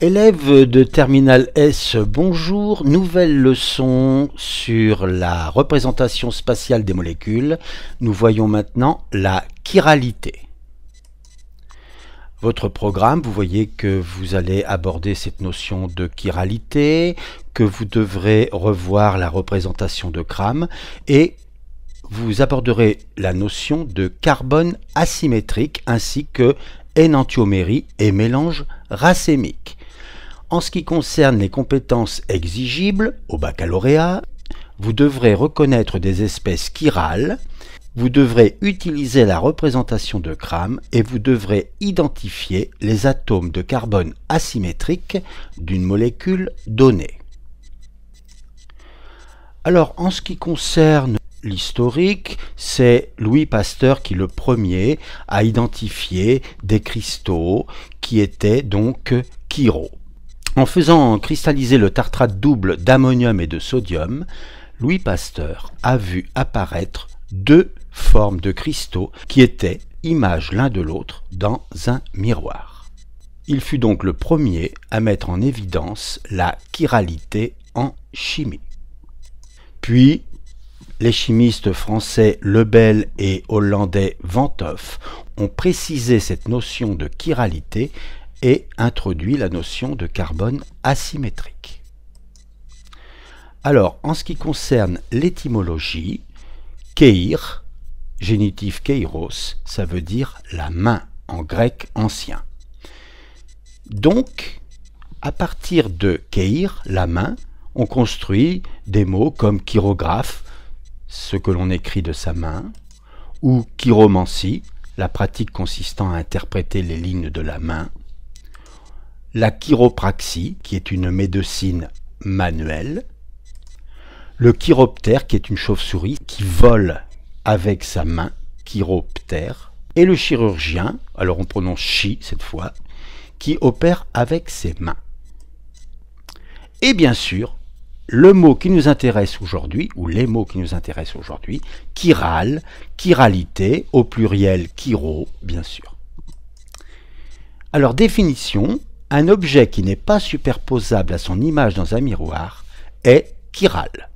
Élèves de Terminal S, bonjour. Nouvelle leçon sur la représentation spatiale des molécules. Nous voyons maintenant la chiralité. Votre programme, vous voyez que vous allez aborder cette notion de chiralité, que vous devrez revoir la représentation de Cram et vous aborderez la notion de carbone asymétrique ainsi que énantiomérie et mélange racémique. En ce qui concerne les compétences exigibles au baccalauréat, vous devrez reconnaître des espèces chirales, vous devrez utiliser la représentation de Cram et vous devrez identifier les atomes de carbone asymétriques d'une molécule donnée. Alors, en ce qui concerne l'historique, c'est Louis Pasteur qui le premier a identifié des cristaux qui étaient donc chiraux. En faisant cristalliser le tartrate double d'ammonium et de sodium, Louis Pasteur a vu apparaître deux formes de cristaux qui étaient images l'un de l'autre dans un miroir. Il fut donc le premier à mettre en évidence la chiralité en chimie. Puis, les chimistes français Lebel et hollandais Van 't Hoff ont précisé cette notion de chiralité et introduit la notion de carbone asymétrique. Alors, en ce qui concerne l'étymologie, Keir, génitif keiros, ça veut dire la main en grec ancien. Donc, à partir de Keir, la main, on construit des mots comme chirographe, ce que l'on écrit de sa main, ou chiromancie, la pratique consistant à interpréter les lignes de la main, la chiropraxie, qui est une médecine manuelle, le chiroptère, qui est une chauve-souris qui vole avec sa main, chiroptère, et le chirurgien, alors on prononce chi cette fois, qui opère avec ses mains. Et bien sûr, le mot qui nous intéresse aujourd'hui, ou les mots qui nous intéressent aujourd'hui, chiral, chiralité, au pluriel chiro, bien sûr. Alors, définition, un objet qui n'est pas superposable à son image dans un miroir est chiral.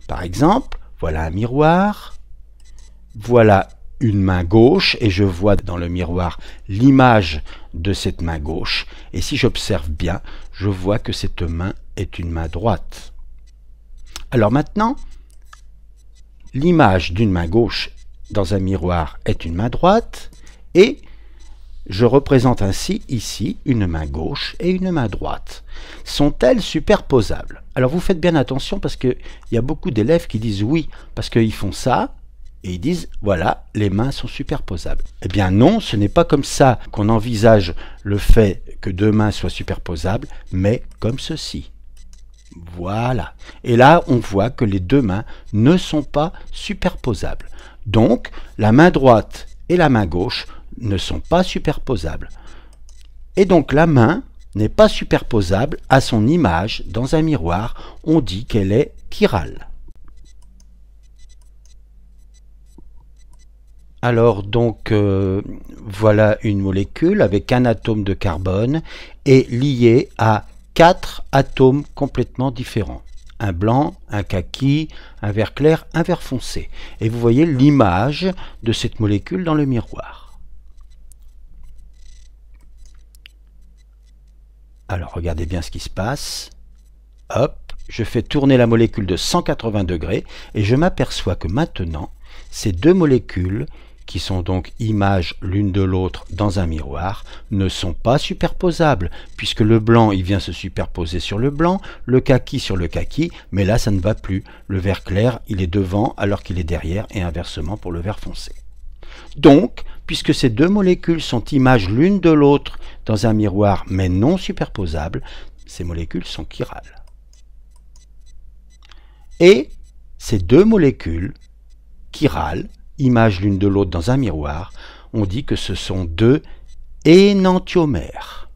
Par exemple, voilà un miroir, voilà une main gauche, et je vois dans le miroir l'image de cette main gauche, et si j'observe bien, je vois que cette main est une main droite. Alors maintenant, l'image d'une main gauche dans un miroir est une main droite et je représente ainsi ici une main gauche et une main droite. Sont-elles superposables? Alors vous faites bien attention parce qu'il y a beaucoup d'élèves qui disent oui, parce qu'ils font ça et ils disent voilà, les mains sont superposables. Eh bien non, ce n'est pas comme ça qu'on envisage le fait que deux mains soient superposables, mais comme ceci. Voilà. Et là, on voit que les deux mains ne sont pas superposables. Donc, la main droite et la main gauche ne sont pas superposables. Et donc, la main n'est pas superposable à son image dans un miroir. On dit qu'elle est chirale. Alors, donc, voilà une molécule avec un atome de carbone et liée à 4 atomes complètement différents. Un blanc, un kaki, un vert clair, un vert foncé. Et vous voyez l'image de cette molécule dans le miroir. Alors regardez bien ce qui se passe. Hop, je fais tourner la molécule de 180 degrés et je m'aperçois que maintenant, ces deux molécules qui sont donc images l'une de l'autre dans un miroir, ne sont pas superposables, puisque le blanc il vient se superposer sur le blanc, le kaki sur le kaki, mais là ça ne va plus. Le vert clair il est devant alors qu'il est derrière et inversement pour le vert foncé. Donc, puisque ces deux molécules sont images l'une de l'autre dans un miroir mais non superposables, ces molécules sont chirales. Et ces deux molécules chirales, images l'une de l'autre dans un miroir, on dit que ce sont deux énantiomères.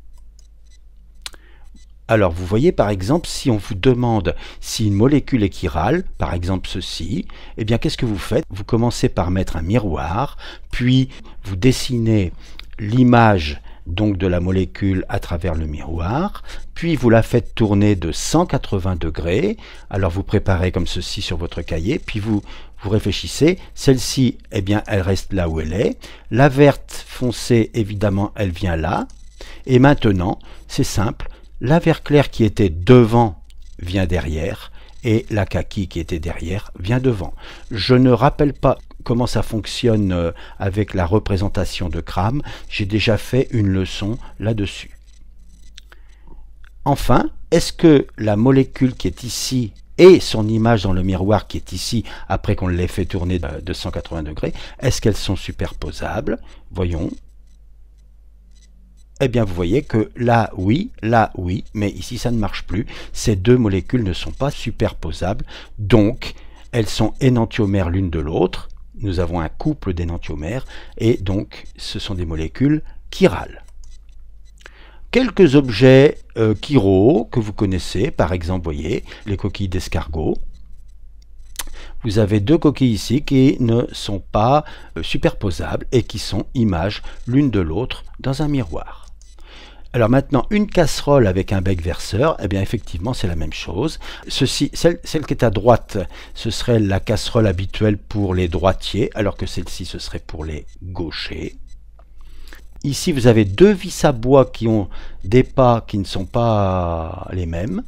Alors vous voyez par exemple, si on vous demande si une molécule est chirale, par exemple ceci, eh bien qu'est-ce que vous faites? Vous commencez par mettre un miroir, puis vous dessinez l'image donc de la molécule à travers le miroir, puis vous la faites tourner de 180 degrés. Alors vous préparez comme ceci sur votre cahier, puis vous réfléchissez. Celle-ci, eh bien, elle reste là où elle est. La verte foncée, évidemment, elle vient là. Et maintenant, c'est simple, la vert clair qui était devant vient derrière, et la kaki qui était derrière vient devant. Je ne rappelle pas comment ça fonctionne avec la représentation de Cram. J'ai déjà fait une leçon là-dessus. Enfin, est-ce que la molécule qui est ici et son image dans le miroir qui est ici, après qu'on l'ait fait tourner de 180 degrés, est-ce qu'elles sont superposables? Voyons. Eh bien, vous voyez que là, oui, mais ici, ça ne marche plus. Ces deux molécules ne sont pas superposables, donc elles sont énantiomères l'une de l'autre. Nous avons un couple d'énantiomères, et donc ce sont des molécules chirales. Quelques objets chiraux que vous connaissez, par exemple, voyez, les coquilles d'escargot. Vous avez deux coquilles ici qui ne sont pas superposables et qui sont images l'une de l'autre dans un miroir. Alors maintenant, une casserole avec un bec verseur, eh bien effectivement c'est la même chose. Celle qui est à droite, ce serait la casserole habituelle pour les droitiers, alors que celle-ci ce serait pour les gauchers. Ici vous avez deux vis à bois qui ont des pas qui ne sont pas les mêmes.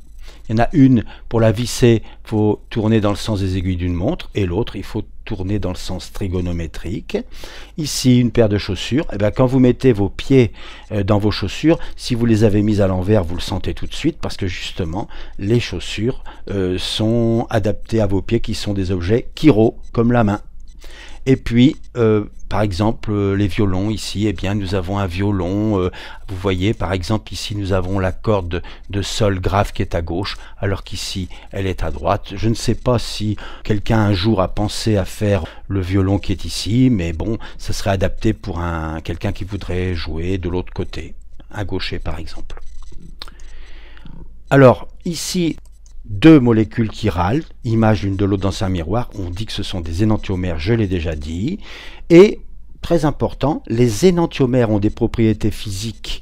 Il y en a une, pour la visser, il faut tourner dans le sens des aiguilles d'une montre, et l'autre, il faut tourner dans le sens trigonométrique. Ici, une paire de chaussures. Et bien, quand vous mettez vos pieds dans vos chaussures, si vous les avez mises à l'envers, vous le sentez tout de suite, parce que justement, les chaussures sont adaptées à vos pieds, qui sont des objets chiraux, comme la main. Et puis, par exemple, les violons, ici, eh bien, nous avons un violon. Vous voyez, par exemple, ici, nous avons la corde de sol grave qui est à gauche, alors qu'ici, elle est à droite. Je ne sais pas si quelqu'un un jour a pensé à faire le violon qui est ici, mais bon, ça serait adapté pour quelqu'un qui voudrait jouer de l'autre côté, un gaucher, par exemple. Alors, ici, deux molécules chirales, image l'une de l'autre dans un miroir, on dit que ce sont des énantiomères, je l'ai déjà dit, et très important, les énantiomères ont des propriétés physiques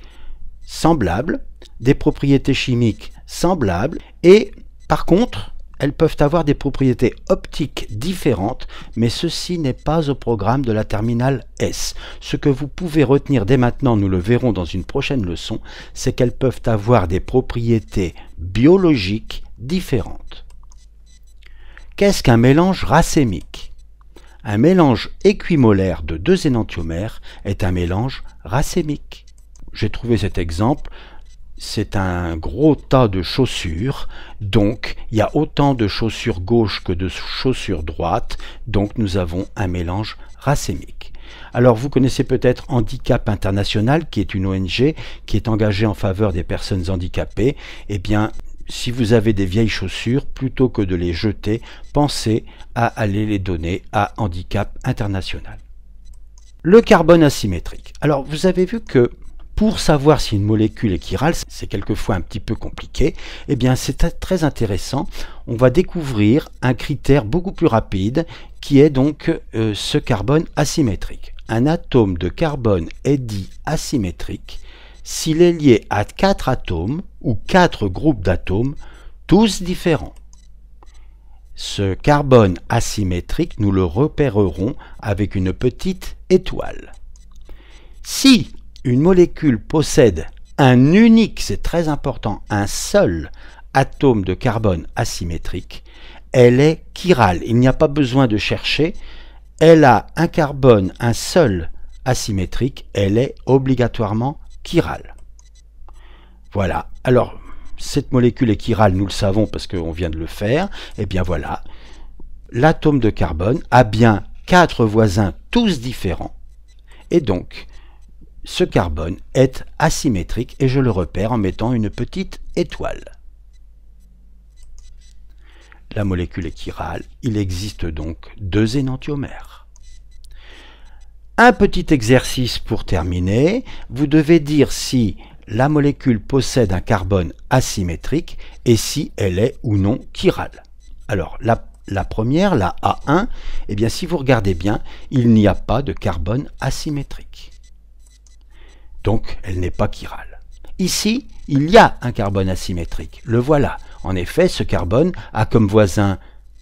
semblables, des propriétés chimiques semblables, et par contre, elles peuvent avoir des propriétés optiques différentes, mais ceci n'est pas au programme de la terminale S. Ce que vous pouvez retenir dès maintenant, nous le verrons dans une prochaine leçon, c'est qu'elles peuvent avoir des propriétés biologiques différentes. Qu'est-ce qu'un mélange racémique? Un mélange équimolaire de deux énantiomères est un mélange racémique. J'ai trouvé cet exemple. C'est un gros tas de chaussures, donc il y a autant de chaussures gauche que de chaussures droite, donc nous avons un mélange racémique. Alors vous connaissez peut-être Handicap International, qui est une ONG qui est engagée en faveur des personnes handicapées. Eh bien, si vous avez des vieilles chaussures, plutôt que de les jeter, pensez à aller les donner à Handicap International. Le carbone asymétrique. Alors vous avez vu que pour savoir si une molécule est chirale, c'est quelquefois un petit peu compliqué, eh bien c'est très intéressant. On va découvrir un critère beaucoup plus rapide qui est donc ce carbone asymétrique. Un atome de carbone est dit asymétrique s'il est lié à 4 atomes ou 4 groupes d'atomes, tous différents. Ce carbone asymétrique, nous le repérerons avec une petite étoile. Si une molécule possède un unique, c'est très important, un seul atome de carbone asymétrique, elle est chirale. Il n'y a pas besoin de chercher. Elle a un carbone, un seul asymétrique, elle est obligatoirement chirale. Voilà. Alors, cette molécule est chirale, nous le savons parce qu'on vient de le faire. Et bien voilà, l'atome de carbone a bien 4 voisins, tous différents. Et donc, ce carbone est asymétrique et je le repère en mettant une petite étoile. La molécule est chirale, il existe donc 2 énantiomères. Un petit exercice pour terminer, vous devez dire si la molécule possède un carbone asymétrique et si elle est ou non chirale. Alors la première, la A1, eh bien si vous regardez bien, il n'y a pas de carbone asymétrique. donc elle n'est pas chirale. Ici, il y a un carbone asymétrique, le voilà. En effet, ce carbone a comme voisin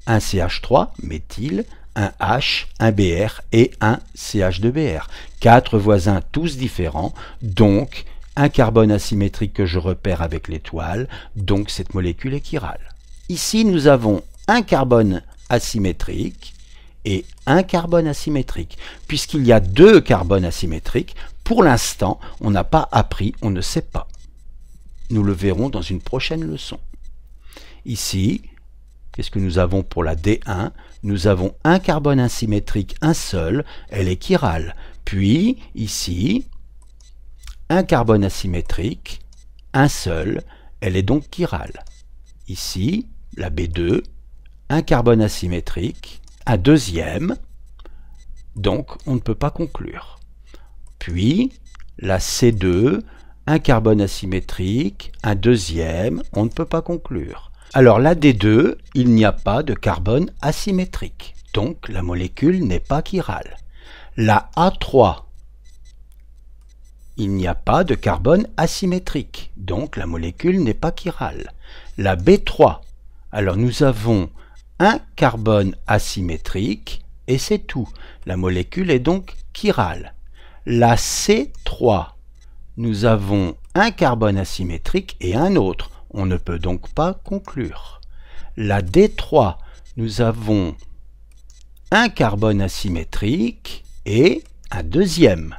un CH3, méthyle, un H, un Br et un CH2Br. 4 voisins tous différents, donc un carbone asymétrique que je repère avec l'étoile, donc cette molécule est chirale. Ici, nous avons un carbone asymétrique et un carbone asymétrique. Puisqu'il y a 2 carbones asymétriques, pour l'instant, on n'a pas appris, on ne sait pas. Nous le verrons dans une prochaine leçon. Ici, qu'est-ce que nous avons pour la D1? Nous avons un carbone asymétrique, un seul, elle est chirale. Puis, ici, un carbone asymétrique, un seul, elle est donc chirale. Ici, la B2, un carbone asymétrique, un deuxième, donc on ne peut pas conclure. Puis, la C2, un carbone asymétrique, un deuxième, on ne peut pas conclure. Alors la D2, il n'y a pas de carbone asymétrique, donc la molécule n'est pas chirale. La A3, il n'y a pas de carbone asymétrique, donc la molécule n'est pas chirale. La B3, alors nous avons un carbone asymétrique et c'est tout. La molécule est donc chirale. La C3, nous avons un carbone asymétrique et un autre. On ne peut donc pas conclure. La D3, nous avons un carbone asymétrique et un deuxième.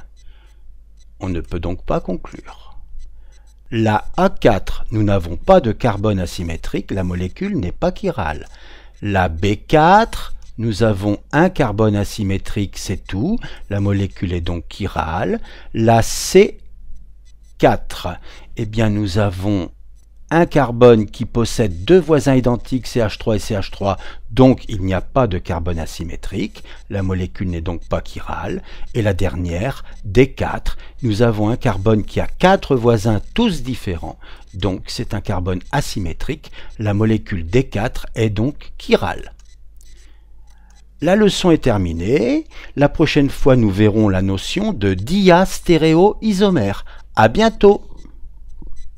On ne peut donc pas conclure. La A4, nous n'avons pas de carbone asymétrique, la molécule n'est pas chirale. La B4, nous avons un carbone asymétrique, c'est tout, la molécule est donc chirale. La C4, eh bien nous avons un carbone qui possède 2 voisins identiques, CH3 et CH3, donc il n'y a pas de carbone asymétrique, la molécule n'est donc pas chirale. Et la dernière, D4, nous avons un carbone qui a 4 voisins tous différents, donc c'est un carbone asymétrique, la molécule D4 est donc chirale. La leçon est terminée, la prochaine fois nous verrons la notion de diastéréoisomère. À bientôt!